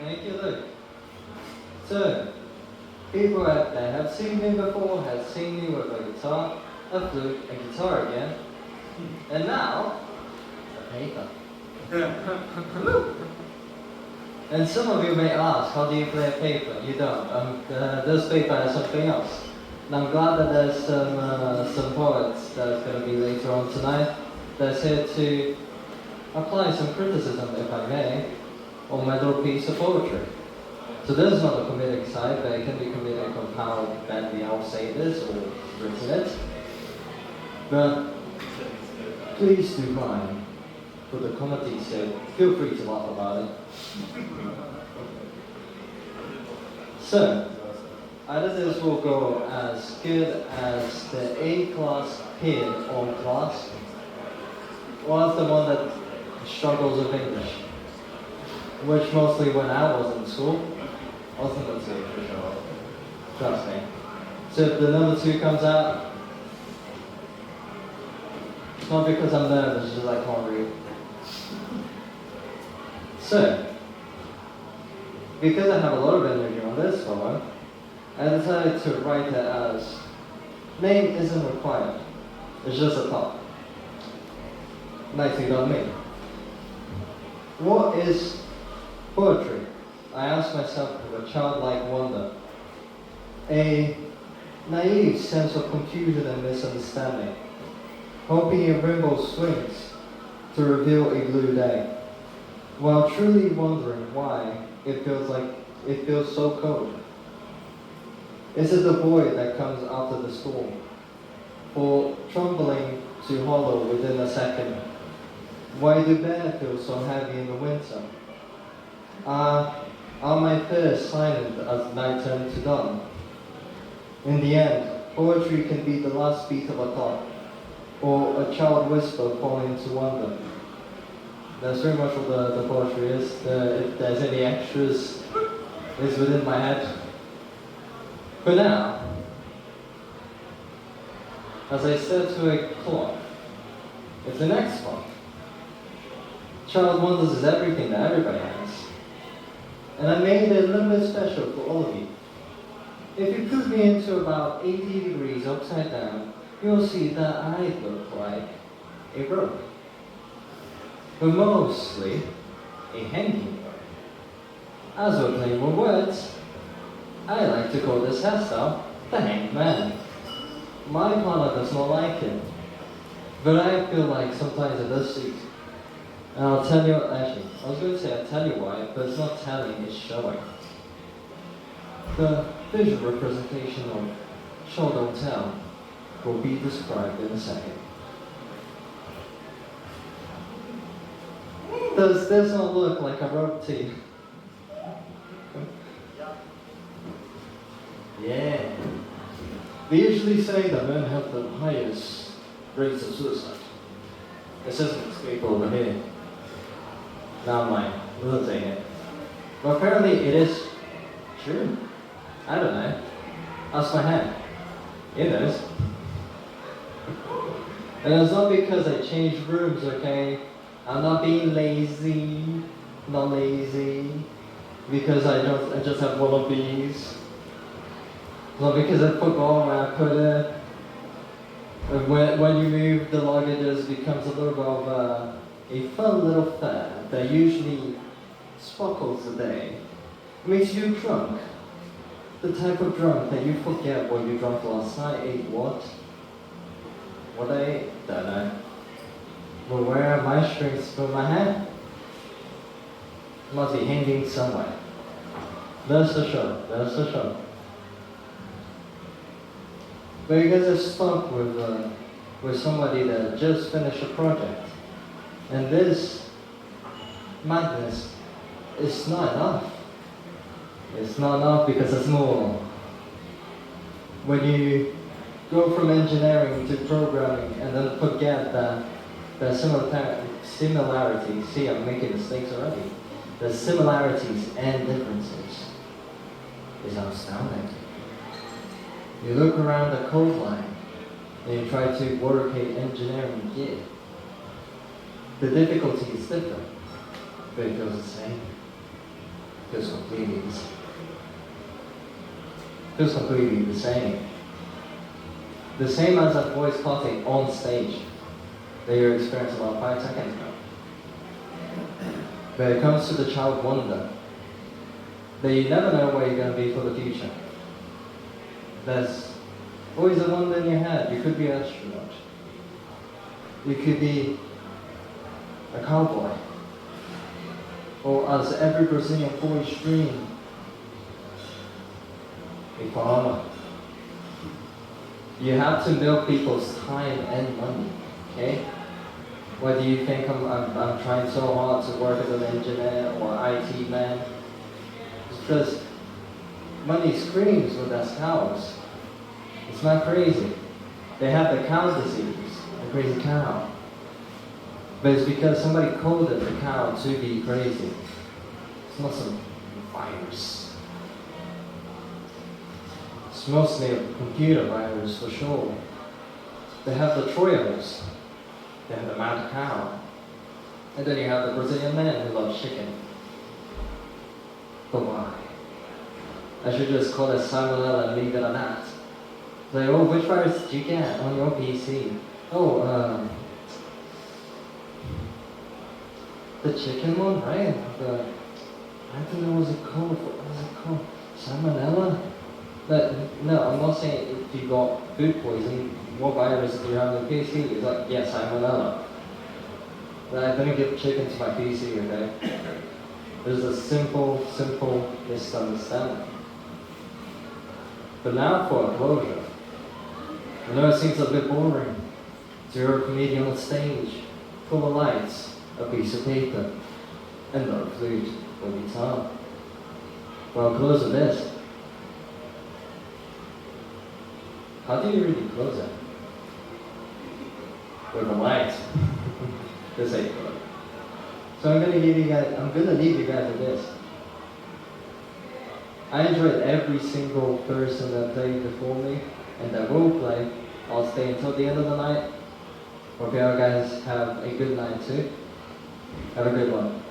Thank you, Luke. So, people out there have seen me before, have seen me with a guitar, a flute, a guitar again, and now, a paper. And some of you may ask, how do you play a paper? You don't. This paper has something else. And I'm glad that there's some poets that's going to be later on tonight that's here to apply some criticism, if I may, on my little piece of poetry. So this is not a comedic side, but it can be comedic of how badly I'll say this or written it. But please do mind, for the comedy's sake, feel free to laugh about it. So, either this will go as good as the A-class kid on class, or as the one that struggles with English, which mostly when I was in school, wasn't good for sure. Trust me. So if the number 2 comes out, it's not because I'm nervous, it's just I can't read. So, because I have a lot of energy on this one, I decided to write it as name isn't required. It's just a thought. Nicely done me. What is poetry? I asked myself with a childlike wonder. A naive sense of confusion and misunderstanding, hoping a rainbow swings to reveal a blue day, while truly wondering why it feels so cold. Is it the void that comes after the storm, or trembling to hollow within a second? Why do bears feel so heavy in the winter? Are my fears silent as night turns to dawn? In the end, poetry can be the last beat of a thought, or a child whisper falling to wonder. That's very much what the poetry is. If there's any extras, it's within my head. But now, as I stare to a clock, it's the next one. Child wonders is everything that everybody has. And I made it a little bit special for all of you. If you put me into about 80 degrees upside down, you'll see that I look like a rope. But mostly a hanging rope. As we're playing with words, I like to call this hairstyle the hanged man. My partner does not like it, but I feel like sometimes it does suit. And I'll tell you, actually, I was going to say I'll tell you why, but it's not telling, it's showing. The visual representation of show don't tell will be described in a second. Does this not look like a rope to you? Yeah. They usually say that men have the highest rates of suicide. This isn't escape over here. Now mind, we'll take it. But apparently it is true. I don't know. Ask my hand. It is. And it's not because I changed rooms, okay? I'm not being lazy. Not lazy. Because I just have one of these. It's not because I forgot where I put it. And when you move the luggages, it becomes a little bit of a fun little fair that usually sparkles the day. It makes you drunk. The type of drunk that you forget what you drank last night. Ate what? What I ate? Don't know. But where are my strings for my hand? Must be hanging somewhere. That's the show. That's the show. But you guys are stuck with somebody that just finished a project. And this madness is not enough. It's not enough because it's more. When you go from engineering to programming and then forget that there's similarities, see I'm making mistakes already, the similarities and differences is astounding. You look around the code line and you try to work a engineering gig. The difficulty is different, but it feels the same. feels completely the same. The same as a voice party on stage that you experienced about 5 seconds ago. But it comes to the child wonder that you never know where you're going to be for the future. There's always a wonder in your head. You could be an astronaut. You could be a cowboy. Or as every Brazilian boy's dream, a farmer. You have to milk people's time and money, okay? Whether you think I'm trying so hard to work as an engineer or IT man, it's because money screams with us cows. It's not crazy. They have the cow disease, the crazy cow. But it's because somebody coded the cow to be crazy. It's not some virus. It's mostly a computer virus for sure. They have the Troyos. They have the mad cow. And then you have the Brazilian man who loves chicken. But why? I should just call it salmonella and leave it at that. Like, oh, which virus did you get on your PC? Oh, the chicken one, right? I don't know what was it called? Salmonella? But no, I'm not saying if you got food poisoning, what virus do you have on your PC? It's like, yes, salmonella. But I didn't give chicken to my PC, okay? There's a simple misunderstanding. But now for a closure. I know it seems a bit boring. You're a comedian on stage, full of lights, a piece of paper, and no flute or guitar. Well, I'll close with this. How do you really close it? With a light. This ain't good. So I'm gonna leave you guys with this. I enjoyed every single person that played before me and that will play. I'll stay until the end of the night. Hope you guys have a good night too. Have a good one.